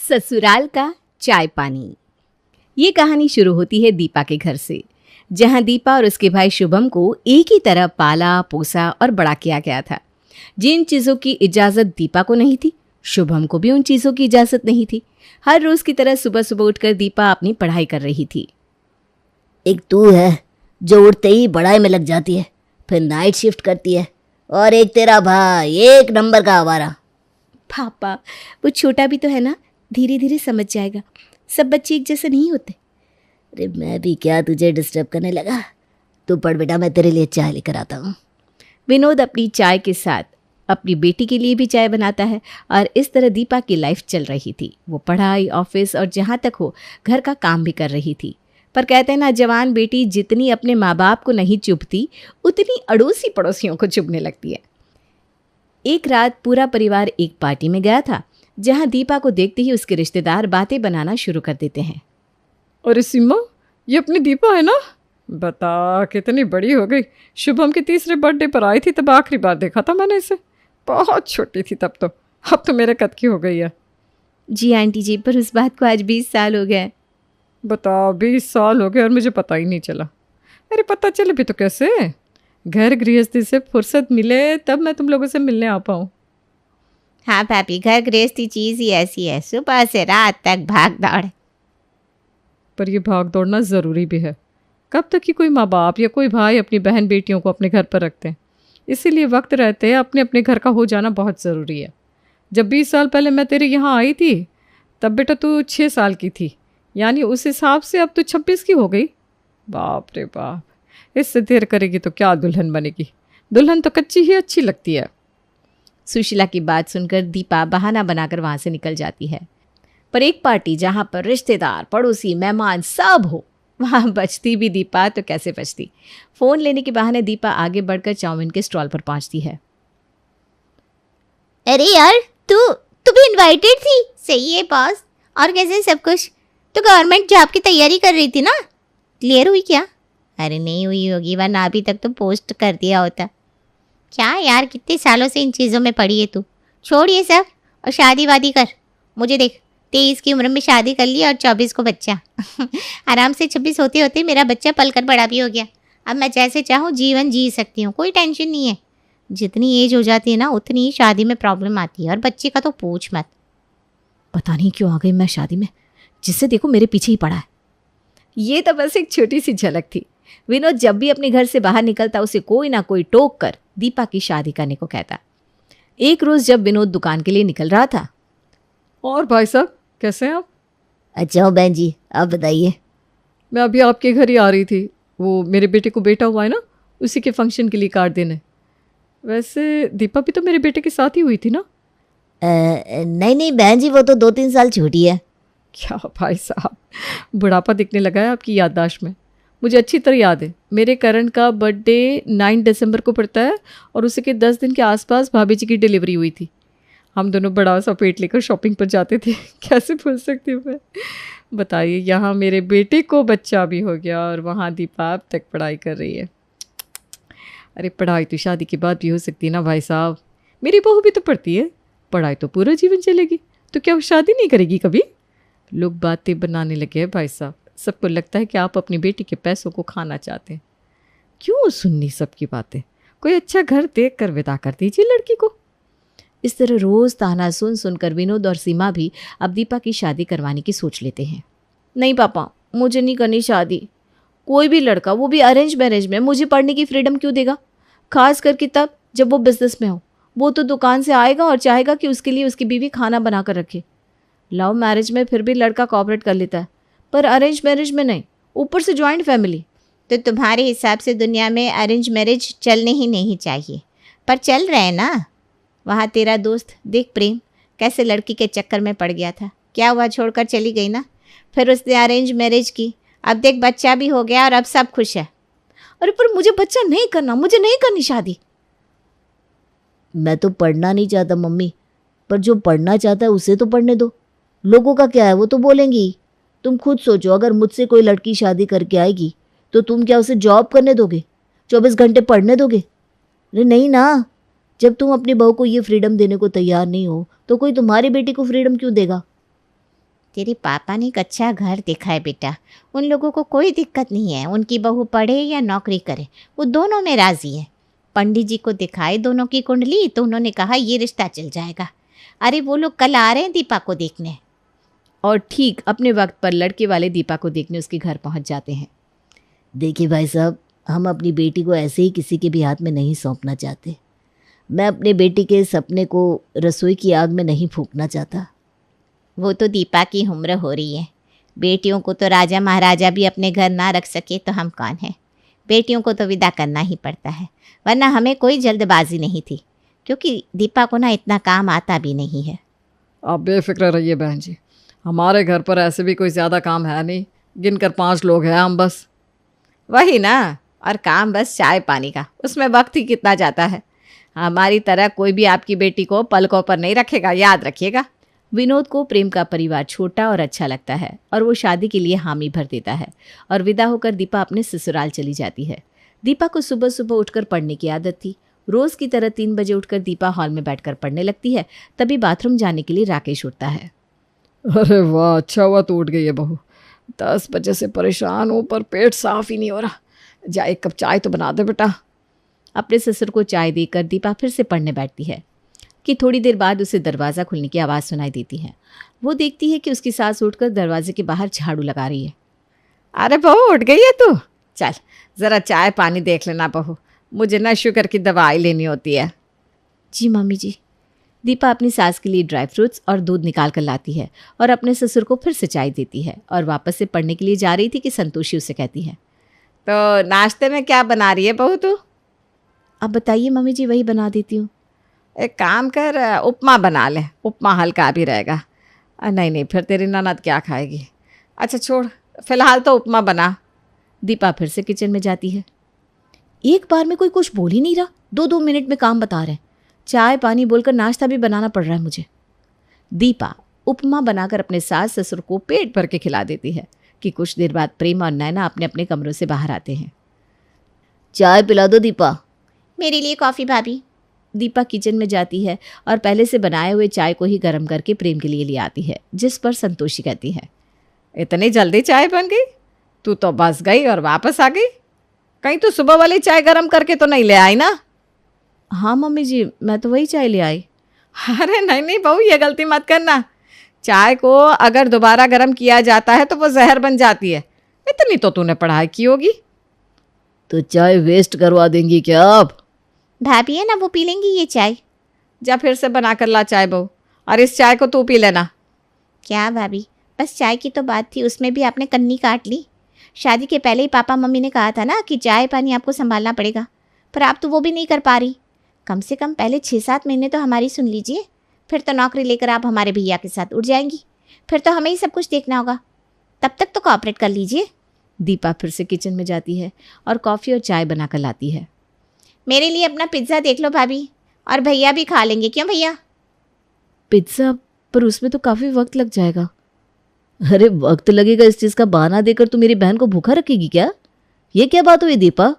ससुराल का चाय पानी। ये कहानी शुरू होती है दीपा के घर से, जहां दीपा और उसके भाई शुभम को एक ही तरह पाला पोसा और बड़ा किया गया था। जिन चीज़ों की इजाज़त दीपा को नहीं थी, शुभम को भी उन चीज़ों की इजाज़त नहीं थी। हर रोज़ की तरह सुबह सुबह उठकर दीपा अपनी पढ़ाई कर रही थी। एक तू है जो उठते ही पढ़ाई में लग जाती है, फिर नाइट शिफ्ट करती है, और एक तेरा भाई एक नंबर का आवारा। पापा, वो छोटा भी तो है ना, धीरे धीरे समझ जाएगा। सब बच्चे एक जैसे नहीं होते। अरे मैं भी क्या तुझे डिस्टर्ब करने लगा? तू पढ़ बेटा, मैं तेरे लिए चाय लेकर आता हूँ। विनोद अपनी चाय के साथ अपनी बेटी के लिए भी चाय बनाता है और इस तरह दीपा की लाइफ चल रही थी। वो पढ़ाई, ऑफिस और जहाँ तक हो घर का काम भी कर रही थी। पर कहते हैं ना, जवान बेटी जितनी अपने माँ बाप को नहीं चुभती, उतनी अड़ोसी पड़ोसियों को चुभने लगती है। एक रात पूरा परिवार एक पार्टी में गया था, जहाँ दीपा को देखते ही उसके रिश्तेदार बातें बनाना शुरू कर देते हैं। अरे सीमा, ये अपनी दीपा है ना? बता कितनी बड़ी हो गई। शुभम के तीसरे बर्थडे पर आई थी, तब आखिरी बार देखा था मैंने इसे। बहुत छोटी थी तब तो, अब तो मेरे कद की हो गई है। जी आंटी जी, पर उस बात को आज 20 साल हो गए। बता, 20 साल हो गए और मुझे पता ही नहीं चला। अरे पता चले भी तो कैसे? घर गृहस्थी से फुर्सत मिले तब मैं तुम लोगों से मिलने आ पाऊँ। हाँ भाभी, घर गृहस्थी चीज़ ही ऐसी है, सुबह से रात तक भाग दौड़। पर ये भाग दौड़ना ज़रूरी भी है। कब तक कि कोई माँ बाप या कोई भाई अपनी बहन बेटियों को अपने घर पर रखते हैं। इसीलिए वक्त रहते अपने अपने घर का हो जाना बहुत ज़रूरी है। जब 20 साल पहले मैं तेरे यहाँ आई थी, तब बेटा तू 6 साल की थी, यानी उस हिसाब से अब तो 26 की हो गई। बाप रे बाप, इससे देर करेगी तो क्या दुल्हन बनेगी? दुल्हन तो कच्ची ही अच्छी लगती है। सुशीला की बात सुनकर दीपा बहाना बनाकर वहां से निकल जाती है। पर एक पार्टी जहां पर रिश्तेदार, पड़ोसी, मेहमान सब हो, वहां बचती भी दीपा तो कैसे बचती। फोन लेने के बहाने दीपा आगे बढ़कर चाउमीन के स्टॉल पर पहुंचती है। अरे यार, तू भी इनवाइटेड थी? सही है बॉस। और कैसे सब कुछ? तो गवर्नमेंट जॉब की तैयारी कर रही थी ना, क्लियर हुई क्या? अरे नहीं हुई होगी, वरना अभी तक तो पोस्ट कर दिया होता। क्या यार, कितने सालों से इन चीज़ों में पड़ी है तू। छोड़ ये सब और शादी वादी कर। मुझे देख, 23 की उम्र में शादी कर ली और 24 को बच्चा। आराम से 26 होते होते मेरा बच्चा पलकर बड़ा भी हो गया। अब मैं जैसे चाहूँ जीवन जी सकती हूँ, कोई टेंशन नहीं है। जितनी एज हो जाती है ना, उतनी ही शादी में प्रॉब्लम आती है, और बच्चे का तो पूछ मत। पता नहीं क्यों आ गई मैं शादी में, जिससे देखो मेरे पीछे ही पड़ा है। ये तो बस एक छोटी सी झलक थी। विनोद जब भी अपने घर से बाहर निकलता, उसे कोई ना कोई टोक कर दीपा की शादी करने को कहता। एक रोज जब विनोद दुकान के लिए निकल रहा था। और भाई साहब, कैसे हैं आप? अच्छा हो बहन जी, आप बताइए। मैं अभी आपके घर ही आ रही थी। वो मेरे बेटे को बेटा हुआ है ना, उसी के फंक्शन के लिए कार्ड देने। वैसे दीपा भी तो मेरे बेटे के साथ ही हुई थी ना? नहीं नहीं बहन जी, वो तो 2-3 साल छोटी है। क्या भाई साहब, बुढ़ापा दिखने लगा है आपकी याददाश्त में। मुझे अच्छी तरह याद है, मेरे करण का बर्थडे 9 दिसंबर को पड़ता है और उसी के 10 दिन के आसपास भाभी जी की डिलीवरी हुई थी। हम दोनों बड़ा सा पेट लेकर शॉपिंग पर जाते थे। कैसे भूल सकती हूँ मैं? बताइए, यहाँ मेरे बेटे को बच्चा भी हो गया और वहाँ दीपा अब तक पढ़ाई कर रही है। अरे पढ़ाई तो शादी के बाद भी हो सकती है ना भाई साहब। मेरी बहू भी तो पढ़ती है। पढ़ाई तो पूरा जीवन चलेगी, तो क्या वो शादी नहीं करेगी कभी? लोग बातें बनाने लगे हैं भाई साहब। सबको लगता है कि आप अपनी बेटी के पैसों को खाना चाहते हैं। क्यों सुननी सबकी बातें? कोई अच्छा घर देख कर विदा कर दीजिए लड़की को। इस तरह रोज ताना सुन सुनकर विनोद और सीमा भी अब दीपा की शादी करवाने की सोच लेते हैं। नहीं पापा, मुझे नहीं करनी शादी। कोई भी लड़का, वो भी अरेंज मैरिज में, मुझे पढ़ने की फ्रीडम क्यों देगा? खास करके तब जब वो बिजनेस में हो। वो तो दुकान से आएगा और चाहेगा कि उसके लिए उसकी बीवी खाना बना कर रखे। लव मैरिज में फिर भी लड़का कॉपरेट कर लेता है, पर अरेंज मैरिज में नहीं, ऊपर से जॉइंट फैमिली। तो तुम्हारे हिसाब से दुनिया में अरेंज मैरिज चलने ही नहीं चाहिए, पर चल रहे हैं ना। वहाँ तेरा दोस्त देख प्रेम कैसे लड़की के चक्कर में पड़ गया था। क्या हुआ, छोड़कर चली गई ना। फिर उसने अरेंज मैरिज की, अब देख बच्चा भी हो गया और अब सब खुश है। अरे पर मुझे बच्चा नहीं करना, मुझे नहीं करनी शादी। मैं तो पढ़ना नहीं चाहता मम्मी, पर जो पढ़ना चाहता है उसे तो पढ़ने दो। लोगों का क्या है, वो तो बोलेंगी। तुम खुद सोचो, अगर मुझसे कोई लड़की शादी करके आएगी तो तुम क्या उसे जॉब करने दोगे? 24 घंटे पढ़ने दोगे? अरे नहीं ना। जब तुम अपनी बहू को ये फ्रीडम देने को तैयार नहीं हो, तो कोई तुम्हारी बेटी को फ्रीडम क्यों देगा? तेरे पापा ने एक अच्छा घर देखा है बेटा, उन लोगों को कोई दिक्कत नहीं है, उनकी बहू पढ़े या नौकरी करे, वो दोनों में राज़ी है। पंडित जी को दिखाए दोनों की कुंडली तो उन्होंने कहा ये रिश्ता चल जाएगा। अरे वो लोग कल आ रहे हैं दीपा को देखने। और ठीक अपने वक्त पर लड़के वाले दीपा को देखने उसके घर पहुंच जाते हैं। देखिए भाई साहब, हम अपनी बेटी को ऐसे ही किसी के भी हाथ में नहीं सौंपना चाहते। मैं अपने बेटी के सपने को रसोई की आग में नहीं फूंकना चाहता। वो तो दीपा की उम्र हो रही है, बेटियों को तो राजा महाराजा भी अपने घर ना रख सके तो हम कौन हैं। बेटियों को तो विदा करना ही पड़ता है, वरना हमें कोई जल्दबाजी नहीं थी, क्योंकि दीपा को ना इतना काम आता भी नहीं है। आप बेफिक्र रहिए बहन जी, हमारे घर पर ऐसे भी कोई ज़्यादा काम है नहीं, गिनकर 5 लोग हैं हम बस। वही ना, और काम बस चाय पानी का, उसमें वक्त ही कितना जाता है। हमारी तरह कोई भी आपकी बेटी को पलकों पर नहीं रखेगा, याद रखिएगा। विनोद को प्रेम का परिवार छोटा और अच्छा लगता है और वो शादी के लिए हामी भर देता है और विदा होकर दीपा अपने ससुराल चली जाती है। दीपा को सुबह सुबह उठकर पढ़ने की आदत थी। रोज़ की तरह 3 बजे उठकर दीपा हॉल में बैठकर पढ़ने लगती है। तभी बाथरूम जाने के लिए राकेश उठता है। अरे वाह, अच्छा हुआ तो उठ गई है बहू। 10 बजे से परेशान हूँ पर पेट साफ ही नहीं हो रहा। जा 1 कप चाय तो बना दे बेटा। अपने ससुर को चाय देकर दीपा फिर से पढ़ने बैठती है कि थोड़ी देर बाद उसे दरवाज़ा खुलने की आवाज़ सुनाई देती है। वो देखती है कि उसकी सास उठकर दरवाजे के बाहर झाड़ू लगा रही है। अरे बहू उठ गई है तू, चल ज़रा चाय पानी देख लेना बहू, मुझे ना शुगर की दवाई लेनी होती है। जी मम्मी जी। दीपा अपनी सास के लिए ड्राई फ्रूट्स और दूध निकाल कर लाती है और अपने ससुर को फिर से चाय देती है और वापस से पढ़ने के लिए जा रही थी कि संतोषी उसे कहती है, तो नाश्ते में क्या बना रही है बहू तू? अब बताइए मम्मी जी, वही बना देती हूँ। एक काम कर, उपमा बना ले, उपमा हल्का भी रहेगा। नहीं नहीं, फिर तेरी ननद क्या खाएगी। अच्छा छोड़, फिलहाल तो उपमा बना। दीपा फिर से किचन में जाती है। एक बार में कोई कुछ बोल ही नहीं रहा, 2-2 मिनट में काम बता रहे हैं। चाय पानी बोलकर नाश्ता भी बनाना पड़ रहा है मुझे। दीपा उपमा बनाकर अपने सास ससुर को पेट भर के खिला देती है कि कुछ देर बाद प्रेम और नैना अपने अपने कमरों से बाहर आते हैं। चाय पिला दो दीपा। मेरे लिए कॉफ़ी भाभी। दीपा किचन में जाती है और पहले से बनाए हुए चाय को ही गर्म करके प्रेम के लिए ले आती है, जिस पर संतोषी कहती है, इतनी जल्दी चाय बन गई? तू तो बस गई और वापस आ गई। कहीं तो सुबह वाली चाय गर्म करके तो नहीं ले आई ना? हाँ मम्मी जी, मैं तो वही चाय ले आई। अरे नहीं नहीं बहू, ये गलती मत करना। चाय को अगर दोबारा गर्म किया जाता है तो वो जहर बन जाती है। इतनी तो तूने पढ़ाई की होगी। तो चाय वेस्ट करवा देंगी क्या आप? भाभी है ना, वो पी लेंगी ये चाय। जा फिर से बना कर ला चाय बहू, और इस चाय को तू पी लेना। क्या भाभी, बस चाय की तो बात थी, उसमें भी आपने कन्नी काट ली। शादी के पहले ही पापा मम्मी ने कहा था ना कि चाय पानी आपको संभालना पड़ेगा, पर आप तो वो भी नहीं कर पा रही। कम से कम पहले 6-7 महीने तो हमारी सुन लीजिए, फिर तो नौकरी लेकर आप हमारे भैया के साथ उठ जाएंगी, फिर तो हमें ही सब कुछ देखना होगा। तब तक तो कोऑपरेट कर लीजिए। दीपा फिर से किचन में जाती है और कॉफ़ी और चाय बनाकर लाती है। मेरे लिए अपना पिज्ज़ा देख लो भाभी, और भैया भी खा लेंगे। क्यों भैया? पिज्ज़ा? पर उसमें तो काफ़ी वक्त लग जाएगा। अरे वक्त लगेगा इस चीज़ का बहाना देकर तू मेरी बहन को भूखा रखेगी क्या? ये क्या बात हुई दीपा?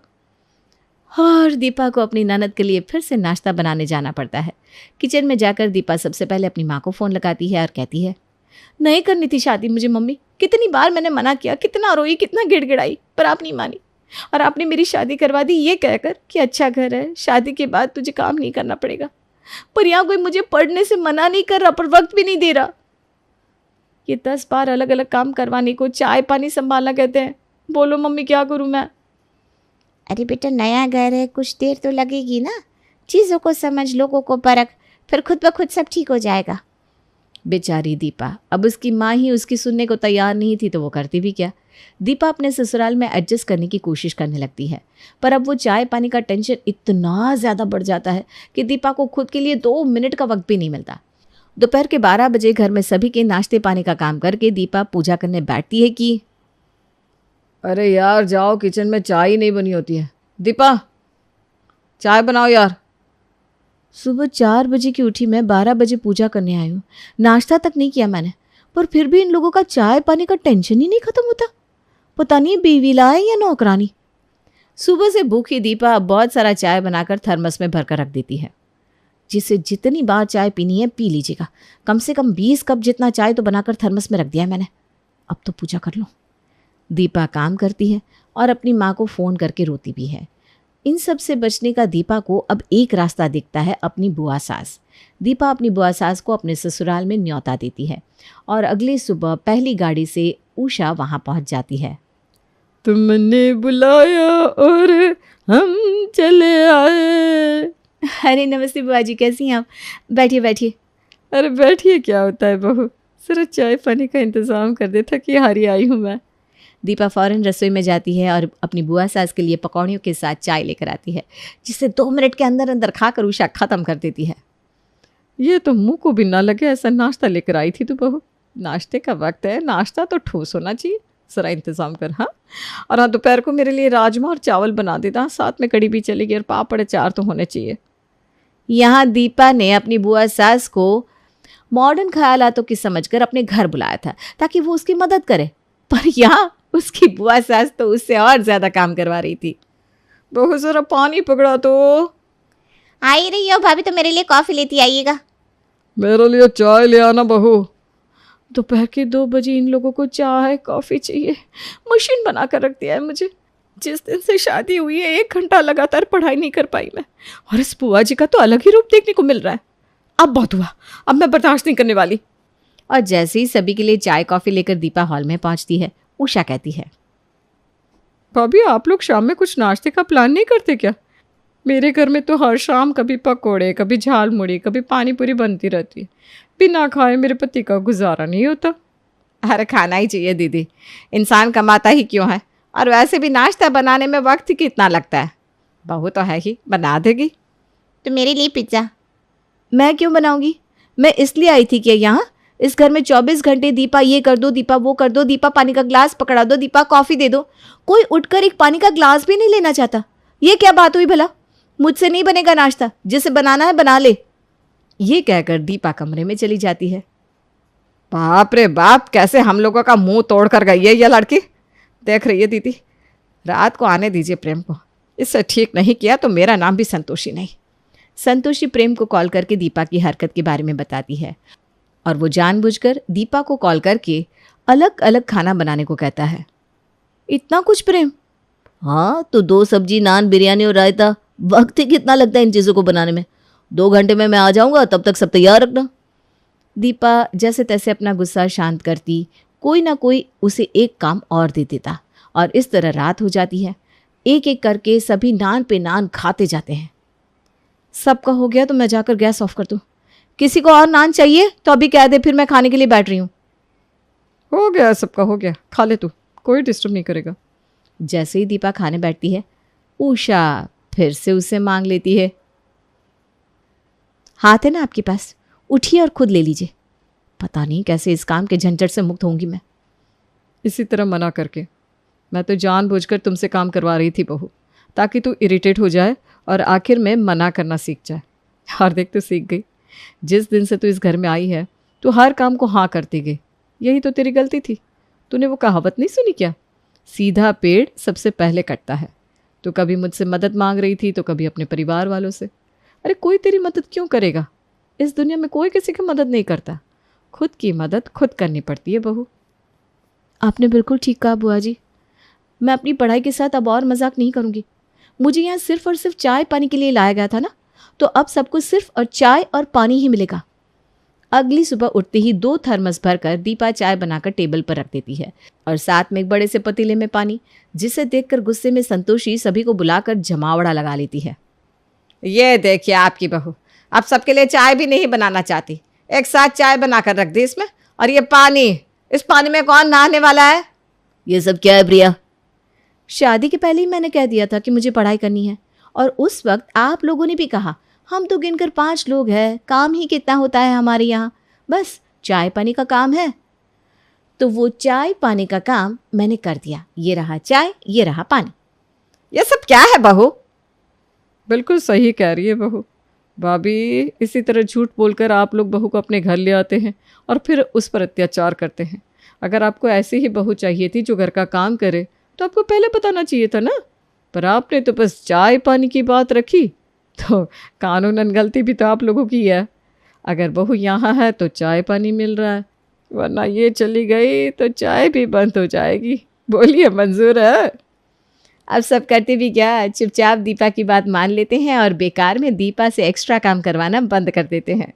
और दीपा को अपनी ननद के लिए फिर से नाश्ता बनाने जाना पड़ता है। किचन में जाकर दीपा सबसे पहले अपनी माँ को फ़ोन लगाती है और कहती है, नहीं करनी थी शादी मुझे मम्मी, कितनी बार मैंने मना किया, कितना रोई, कितना गिड़गिड़ाई, पर आप नहीं मानी और आपने मेरी शादी करवा दी ये कहकर कि अच्छा घर है, शादी के बाद तुझे काम नहीं करना पड़ेगा। पर यहाँ कोई मुझे पढ़ने से मना नहीं कर रहा, पर वक्त भी नहीं दे रहा। ये 10 बार अलग अलग काम करवाने को चाय पानी संभालना कहते हैं। बोलो मम्मी क्या करूँ मैं? अरे बेटा, नया घर है, कुछ देर तो लगेगी ना। चीज़ों को समझ, लोगों को परख, फिर खुद ब खुद सब ठीक हो जाएगा। बेचारी दीपा, अब उसकी माँ ही उसकी सुनने को तैयार नहीं थी तो वो करती भी क्या। दीपा अपने ससुराल में एडजस्ट करने की कोशिश करने लगती है, पर अब वो चाय पानी का टेंशन इतना ज़्यादा बढ़ जाता है कि दीपा को खुद के लिए 2 मिनट का वक्त भी नहीं मिलता। दोपहर के 12 बजे घर में सभी के नाश्ते पानी का काम करके दीपा पूजा करने बैठती है कि अरे यार जाओ, किचन में चाय ही नहीं बनी होती है। दीपा चाय बनाओ यार। सुबह 4 बजे की उठी मैं, 12 बजे पूजा करने आई हूँ, नाश्ता तक नहीं किया मैंने, पर फिर भी इन लोगों का चाय पानी का टेंशन ही नहीं खत्म होता। पता नहीं बीवी लाए या नौकरानी। सुबह से भूखी दीपा बहुत सारा चाय बनाकर थर्मस में भरकर रख देती है। जिसे जितनी बार चाय पीनी है पी लीजिएगा। कम से कम 20 कप जितना चाय तो बनाकर थर्मस में रख दिया है मैंने। अब तो पूजा कर लो। दीपा काम करती है और अपनी माँ को फ़ोन करके रोती भी है। इन सब से बचने का दीपा को अब एक रास्ता दिखता है, अपनी बुआ सास। दीपा अपनी बुआ सास को अपने ससुराल में न्योता देती है और अगली सुबह पहली गाड़ी से उषा वहाँ पहुँच जाती है। तुमने बुलाया और हम चले आए। अरे नमस्ते बुआ जी, कैसी हैं आप? बैठिए बैठिए। अरे बैठिए, क्या होता है बहू, जरा चाय पानी का इंतज़ाम कर दे, थकी हारी आई हूँ मैं। दीपा फौरन रसोई में जाती है और अपनी बुआ सास के लिए पकौड़ियों के साथ चाय लेकर आती है, जिसे 2 मिनट के अंदर अंदर खाकर उषा ख़त्म कर देती है। ये तो मुंह को भी ना लगे ऐसा नाश्ता लेकर आई थी तू बहू। नाश्ते का वक्त है, नाश्ता तो ठोस होना चाहिए, ज़रा इंतज़ाम कर। हाँ, और हाँ दोपहर को मेरे लिए राजमा और चावल बना देता, साथ में कड़ी भी चलेगी और पापड़ अचार तो होने चाहिए। यहाँ दीपा ने अपनी बुआ सास को मॉडर्न ख्यालातों की समझकर अपने घर बुलाया था ताकि वो उसकी मदद करे, पर यहाँ उसकी बुआ सास तो उससे और ज़्यादा काम करवा रही थी। बहू ज़रा पानी पकड़ा तो। आ ही रही हो भाभी, तो मेरे लिए कॉफ़ी लेती आइएगा। मेरे लिए चाय ले आना बहू। दोपहर के 2 बजे इन लोगों को चाय कॉफ़ी चाहिए। मशीन बना कर रख दिया है मुझे। जिस दिन से शादी हुई है 1 घंटा लगातार पढ़ाई नहीं कर पाई मैं, और इस बुआ जी का तो अलग ही रूप देखने को मिल रहा है। अब बहुत हुआ, अब मैं बर्दाश्त नहीं करने वाली। और जैसे ही सभी के लिए चाय कॉफ़ी लेकर दीपा हॉल में पहुंचती है, उषा कहती है, भाभी आप लोग शाम में कुछ नाश्ते का प्लान नहीं करते क्या? मेरे घर में तो हर शाम कभी पकोड़े, कभी झाल मुड़ी, कभी पानी पूरी बनती रहती है। बिना खाए मेरे पति का गुजारा नहीं होता। अरे खाना ही चाहिए दीदी, इंसान कमाता ही क्यों है, और वैसे भी नाश्ता बनाने में वक्त ही कितना लगता है। बहू तो है ही, बना देगी। तो मेरे लिए पिज्ज़ा। मैं क्यों बनाऊंगी? मैं इसलिए आई थी कि यहाँ इस घर में 24 घंटे दीपा ये कर दो, दीपा वो कर दो, दीपा पानी का ग्लास पकड़ा दो, दीपा कॉफ़ी दे दो। कोई उठकर एक पानी का ग्लास भी नहीं लेना चाहता। ये क्या बात हुई भला? मुझसे नहीं बनेगा नाश्ता, जिसे बनाना है बना ले। ये कहकर दीपा कमरे में चली जाती है। बाप रे बाप, कैसे हम लोगों का मुंह तोड़ कर गई है ये लड़की। देख रही है दीदी, रात को आने दीजिए प्रेम को, इससे ठीक नहीं किया तो मेरा नाम भी संतोषी नहीं। संतोषी प्रेम को कॉल करके दीपा की हरकत के बारे में बताती है और वो जानबूझकर दीपा को कॉल करके अलग अलग खाना बनाने को कहता है। इतना कुछ प्रेम? हाँ तो 2 सब्जी, नान, बिरयानी और रायता। वक्त ही कितना लगता है इन चीज़ों को बनाने में। 2 घंटे में मैं आ जाऊँगा, तब तक सब तैयार रखना। दीपा जैसे तैसे अपना गुस्सा शांत करती, कोई ना कोई उसे एक काम और दे देता और इस तरह रात हो जाती है। एक एक करके सभी नान पे नान खाते जाते हैं। सबका हो गया तो मैं जाकर गैस ऑफ कर दूँ। किसी को और नान चाहिए तो अभी कह दे, फिर मैं खाने के लिए बैठ रही हूँ। हो गया, सबका हो गया, खा ले तू, कोई डिस्टर्ब नहीं करेगा। जैसे ही दीपा खाने बैठती है, उषा फिर से उसे मांग लेती है। हाथ है ना आपके पास, उठिए और खुद ले लीजिए। पता नहीं कैसे इस काम के झंझट से मुक्त होंगी मैं। इसी तरह मना करके। मैं तो जानबूझकर तुमसे काम करवा रही थी बहू, ताकि तू इरिटेट हो जाए और आखिर में मना करना सीख जाए। और देख तू सीख गई। जिस दिन से तू इस घर में आई है, तू हर काम को हाँ करती गई। यही तो तेरी गलती थी। तूने वो कहावत नहीं सुनी क्या, सीधा पेड़ सबसे पहले कटता है। तो कभी मुझसे मदद मांग रही थी तो कभी अपने परिवार वालों से। अरे कोई तेरी मदद क्यों करेगा? इस दुनिया में कोई किसी की मदद नहीं करता। खुद की मदद खुद करनी पड़ती है बहू। आपने बिल्कुल ठीक कहा बुआ जी। मैं अपनी पढ़ाई के साथ अब और मजाक नहीं करूँगी। मुझे यहाँ सिर्फ और सिर्फ चाय पानी के लिए लाया गया था ना, तो अब सबको सिर्फ और चाय और पानी ही मिलेगा। अगली सुबह उठते ही 2 थर्मस भरकर दीपा चाय बनाकर टेबल पर रख देती है और साथ में एक बड़े से पतीले में पानी, जिसे देखकर गुस्से में संतोषी सभी को बुलाकर जमावड़ा लगा लेती है। ये देखिए आपकी बहू, अब सबके लिए चाय भी नहीं बनाना चाहती, एक साथ चाय बनाकर रख दी इसमें। और ये पानी, इस पानी में कौन नहाने वाला है? ये सब क्या है प्रिया? शादी के पहले ही मैंने कह दिया था कि मुझे पढ़ाई करनी है, और उस वक्त आप लोगों ने भी कहा हम तो गिनकर 5 लोग हैं, काम ही कितना होता है हमारे यहाँ, बस चाय पानी का काम है। तो वो चाय पानी का काम मैंने कर दिया। ये रहा चाय, ये रहा पानी। ये सब क्या है बहू? बिल्कुल सही कह रही है बहू। भाभी, इसी तरह झूठ बोलकर आप लोग बहू को अपने घर ले आते हैं और फिर उस पर अत्याचार करते हैं। अगर आपको ऐसी ही बहू चाहिए थी जो घर का काम करे, तो आपको पहले बताना चाहिए था ना। पर आपने तो बस चाय पानी की बात रखी। तो कानूनन गलती भी तो आप लोगों की है। अगर बहू यहाँ है तो चाय पानी मिल रहा है, वरना ये चली गई तो चाय भी बंद हो जाएगी। बोलिए मंजूर है? अब सब करते भी क्या, चुपचाप दीपा की बात मान लेते हैं और बेकार में दीपा से एक्स्ट्रा काम करवाना बंद कर देते हैं।